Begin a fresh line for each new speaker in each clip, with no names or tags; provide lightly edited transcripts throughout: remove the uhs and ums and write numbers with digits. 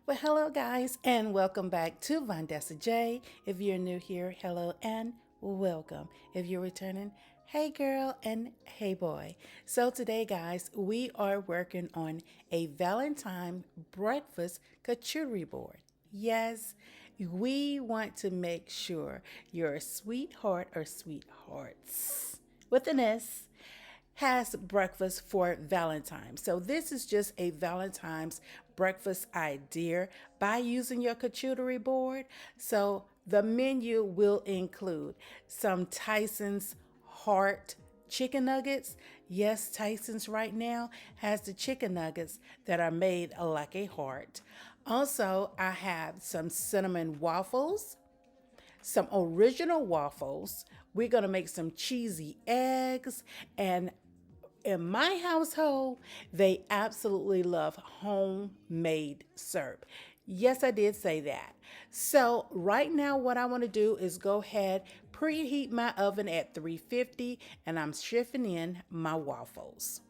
Well, hello, guys, and welcome back to Vondessa J. If you're new here, hello and welcome. If you're returning, hey, girl, and hey, boy. So, today, guys, we are working on a Valentine breakfast charcuterie board. Yes, we want to make sure your sweetheart or sweethearts with an S has breakfast for Valentine's. So this is just a Valentine's breakfast idea by using your charcuterie board. So the menu will include some Tyson's heart chicken nuggets. Yes, Tyson's right now has the chicken nuggets that are made like a heart. Also, I have some cinnamon waffles, some original waffles. We're going to make some cheesy eggs. And in my household, they absolutely love homemade syrup. Yes, I did say that. So, right now, what I want to do is go ahead, preheat my oven at 350, and I'm shifting in my waffles.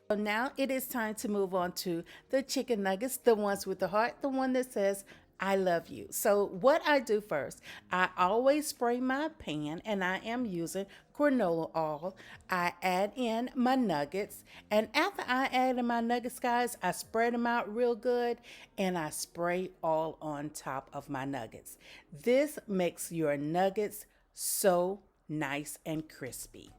So now it is time to move on to the chicken nuggets, the ones with the heart, the one that says, I love you. So, what I do first, I always spray my pan and I am using canola oil. I add in my nuggets, and after I add in my nuggets, guys, I spread them out real good and I spray all on top of my nuggets. This makes your nuggets so nice and crispy.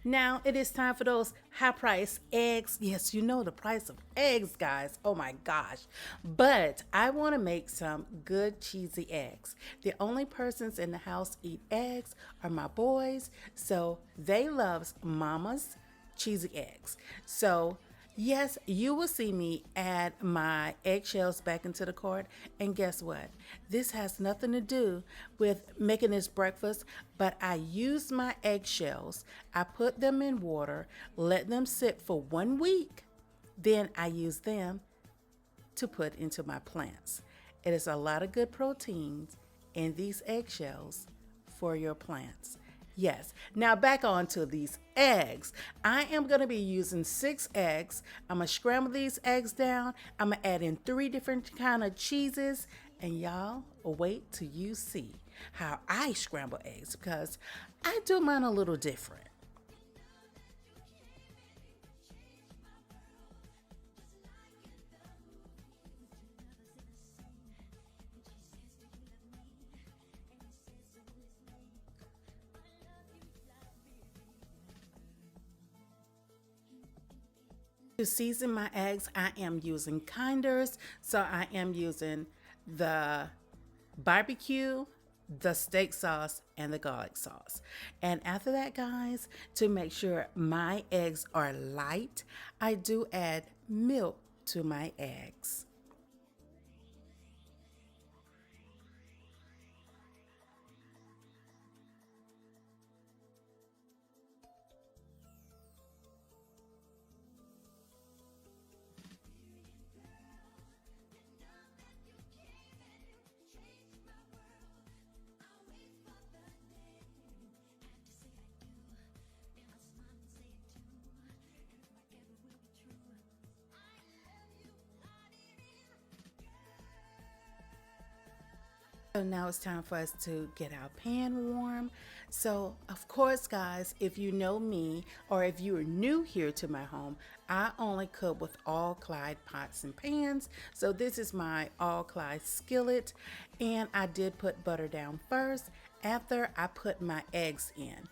Now it is time for those high price eggs. Yes, you know the price of eggs, guys. Oh my gosh. But I want to make some good cheesy eggs. The only persons in the house eat eggs are my boys. So they love mama's cheesy eggs. So yes, you will see me add my eggshells back into the cart. And guess what? This has nothing to do with making this breakfast, but I use my eggshells. I put them in water, let them sit for 1 week. Then I use them to put into my plants. It is a lot of good proteins in these eggshells for your plants. Yes. Now back on to these eggs. I am going to be using 6 eggs. I'm going to scramble these eggs down. I'm going to add in 3 different kind of cheeses. And y'all, wait till you see how I scramble eggs because I do mine a little different. To season my eggs, I am using kinders. So I am using the barbecue, the steak sauce, and the garlic sauce. And after that, guys, to make sure my eggs are light, I do add milk to my eggs. So now it's time for us to get our pan warm. So, of course, guys, if you know me or if you are new here to my home, I only cook with all Clyde pots and pans. So this is my all Clyde skillet, and I did put butter down first after I put my eggs in.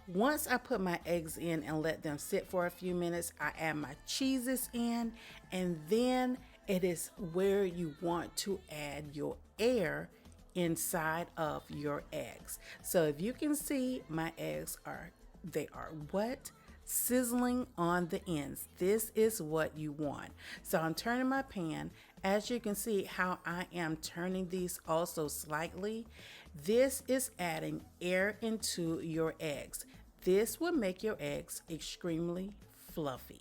Once I put my eggs in and let them sit for a few minutes, I add my cheeses in, and then it is where you want to add your air inside of your eggs. So if you can see, my eggs are they are what? Sizzling on the ends. This is what you want. So I'm turning my pan. As you can see how I am turning these also slightly. This is adding air into your eggs. This will make your eggs extremely fluffy.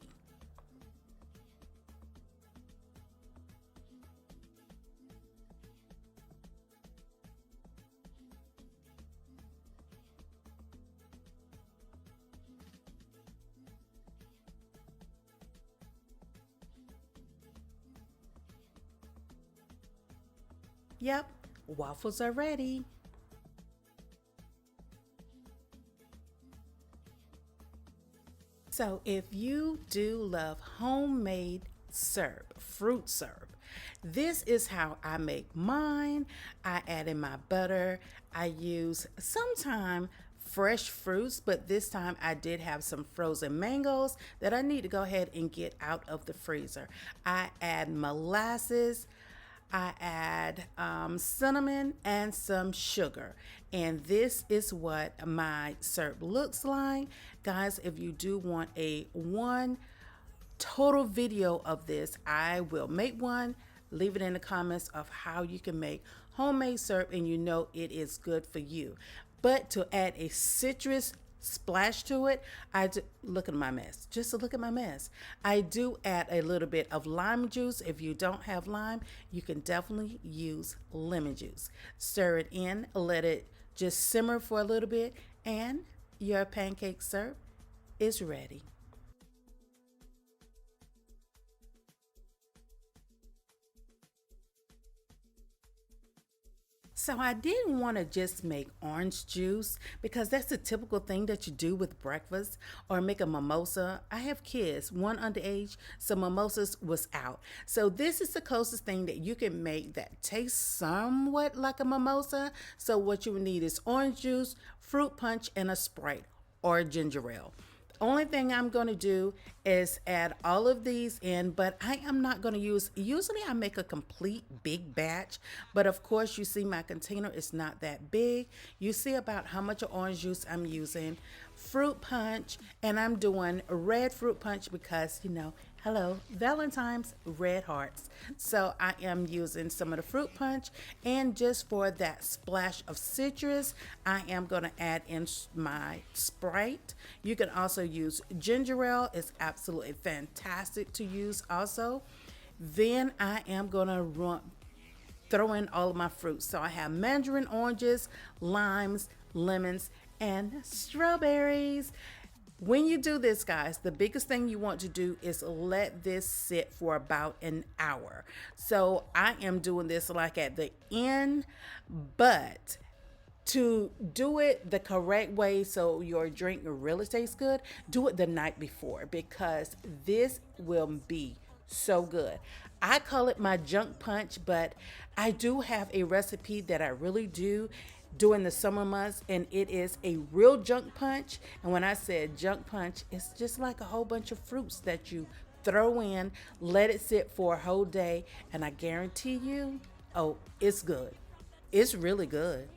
Yep, waffles are ready. So, if you do love homemade syrup, fruit syrup, this is how I make mine. I add in my butter. I use sometime fresh fruits, but this time I did have some frozen mangoes that I need to go ahead and get out of the freezer. I add molasses. I add cinnamon and some sugar. And this is what my syrup looks like. Guys, if you do want a one total video of this, I will make one. Leave it in the comments of how you can make homemade syrup and you know it is good for you. But to add a citrus splash to it, look at my mess. Just look at my mess. I do add a little bit of lime juice. If you don't have lime, you can definitely use lemon juice. Stir it in, let it just simmer for a little bit, and your pancake syrup is ready. So I didn't want to just make orange juice because that's the typical thing that you do with breakfast or make a mimosa. I have kids, one underage, so mimosas was out. So this is the closest thing that you can make that tastes somewhat like a mimosa. So what you would need is orange juice, fruit punch, and a Sprite or ginger ale. Only thing I'm going to do is add all of these in, but I am not going to use, usually I make a complete big batch, but of course you see my container is not that big. You see about how much orange juice I'm using, fruit punch, and I'm doing red fruit punch because, hello, Valentine's, red hearts. So I am using some of the fruit punch, and just for that splash of citrus, I am going to add in my Sprite. You can also use ginger ale. It's absolutely fantastic to use also. Then I am going to throw in all of my fruits. So I have mandarin oranges, limes, lemons, and strawberries. When you do this, guys, the biggest thing you want to do is let this sit for about an hour. So I am doing this like at the end, but to do it the correct way so your drink really tastes good, do it the night before because this will be so good. I call it my junk punch, but I do have a recipe that I really do during the summer months, and it is a real junk punch. And when I said junk punch, it's just like a whole bunch of fruits that you throw in, let it sit for a whole day, and I guarantee you, oh, it's good. It's really good.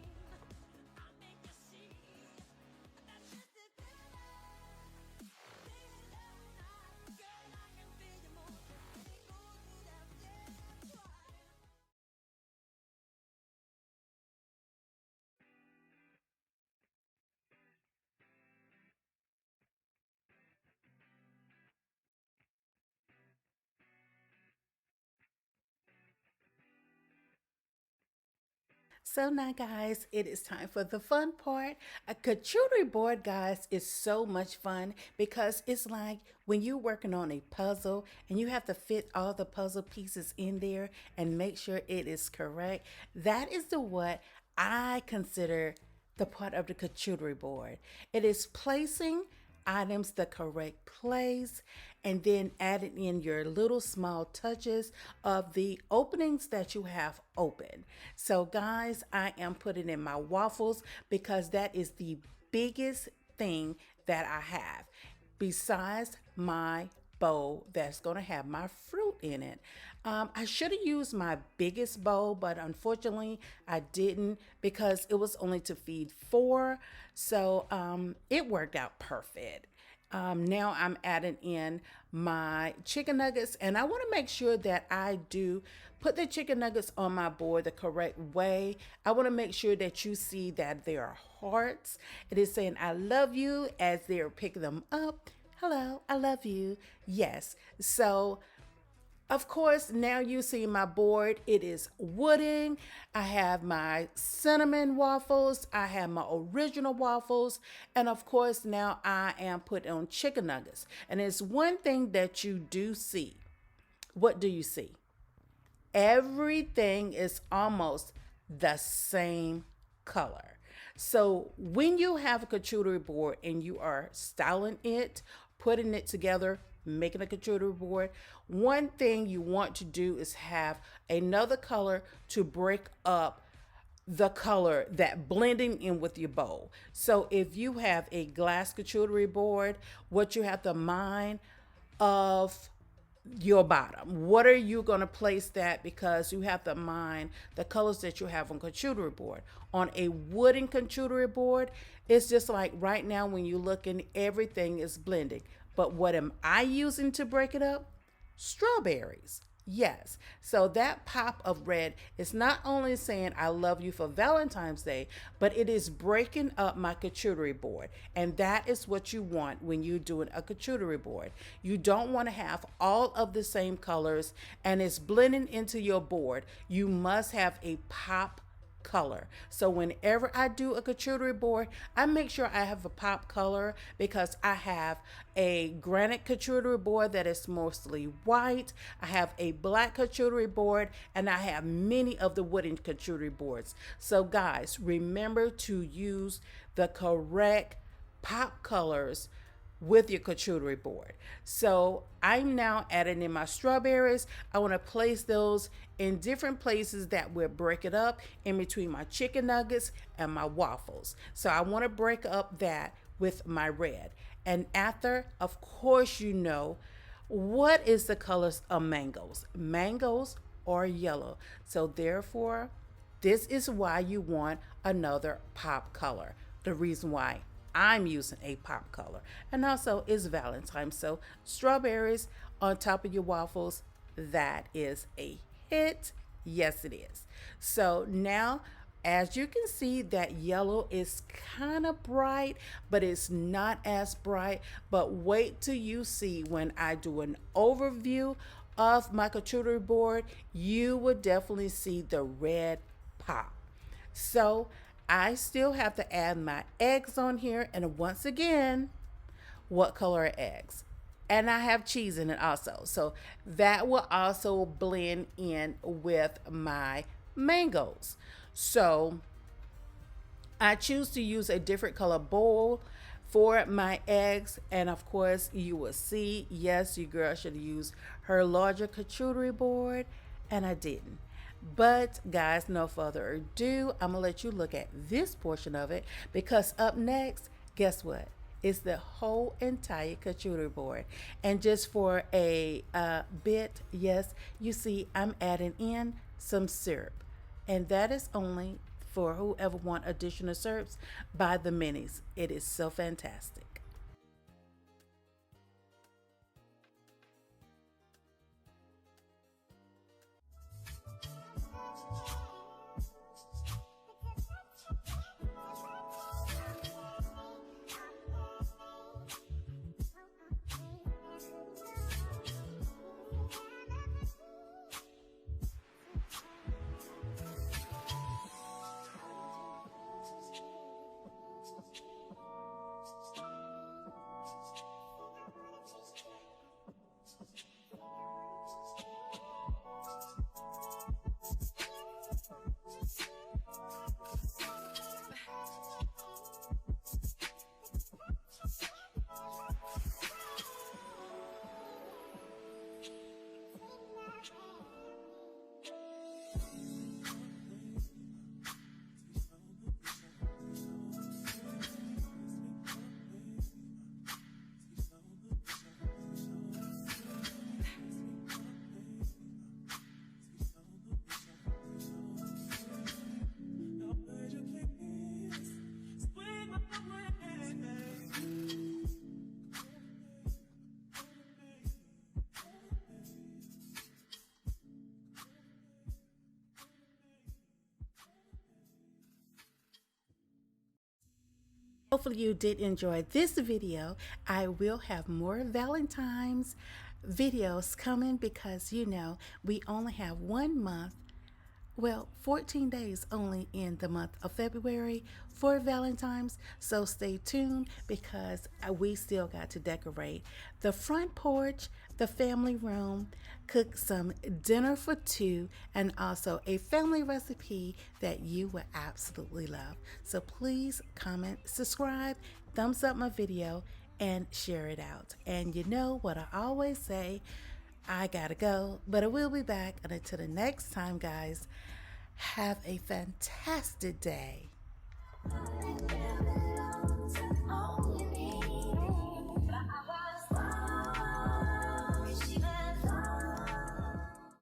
So now, guys, it is time for the fun part. A charcuterie board, guys, is so much fun because it's like when you're working on a puzzle and you have to fit all the puzzle pieces in there and make sure it is correct. That is the what I consider the part of the charcuterie board. It is placing items the correct place and then adding in your little small touches of the openings that you have open. So guys, I am putting in my waffles because that is the biggest thing that I have besides my bowl that's going to have my fruit in it. I should have used my biggest bowl, but unfortunately I didn't because it was only to feed four. So it worked out perfect. Now I'm adding in my chicken nuggets, and I want to make sure that I do put the chicken nuggets on my board the correct way. I want to make sure that you see that they are hearts. It is saying I love you as they're picking them up. Hello, I love you. Yes. So of course, now you see my board. It is wooden. I have my cinnamon waffles. I have my original waffles. And of course, now I am putting on chicken nuggets. And it's one thing that you do see. What do you see? Everything is almost the same color. So when you have a charcuterie board and you are styling it, putting it together, making a charcuterie board, one thing you want to do is have another color to break up the color that blending in with your bowl. So if you have a glass charcuterie board, what you have to mind of your bottom. What are you going to place that? Because you have to mind the colors that you have on charcuterie board. On a wooden charcuterie board, it's just like right now when you're looking, everything is blending. But what am I using to break it up? Strawberries. Yes. So that pop of red is not only saying I love you for Valentine's Day, but it is breaking up my charcuterie board. And that is what you want when you're doing a charcuterie board. You don't want to have all of the same colors and it's blending into your board. You must have a pop color. So whenever I do a charcuterie board, I make sure I have a pop color because I have a granite charcuterie board that is mostly white. I have a black charcuterie board and I have many of the wooden charcuterie boards. So guys, remember to use the correct pop colors with your charcuterie board. So I'm now adding in my strawberries. I want to place those in different places that will break it up in between my chicken nuggets and my waffles. So I want to break up that with my red. And after, of course, you know, what is the colors of mangoes? Mangoes are yellow. So therefore, this is why you want another pop color. The reason why I'm using a pop color. And also it's Valentine's. So strawberries on top of your waffles, that is a hit. Yes, it is. So now, as you can see, that yellow is kind of bright, but it's not as bright. But wait till you see when I do an overview of my charcuterie board, you will definitely see the red pop. So I still have to add my eggs on here. And once again, what color are eggs? And I have cheese in it also. So that will also blend in with my mangoes. So I choose to use a different color bowl for my eggs. And of course, you will see, yes, your girl should use her larger charcuterie board. And I didn't. But guys, no further ado, I'm gonna let you look at this portion of it because up next, guess what? It's the whole entire charcuterie board. And just for a bit, yes, you see I'm adding in some syrup. And that is only for whoever want additional syrups, buy the minis. It is so fantastic. hopefully you did enjoy this video. I will have more Valentine's videos coming because we only have 1 month, well, 14 days only in the month of February for Valentine's. So stay tuned because we still got to decorate the front porch, the family room, cook some dinner for two, and also a family recipe that you will absolutely love. So please comment, subscribe, thumbs up my video, and share it out. And you know what I always say, I gotta go, but I will be back. And until the next time, guys, have a fantastic day.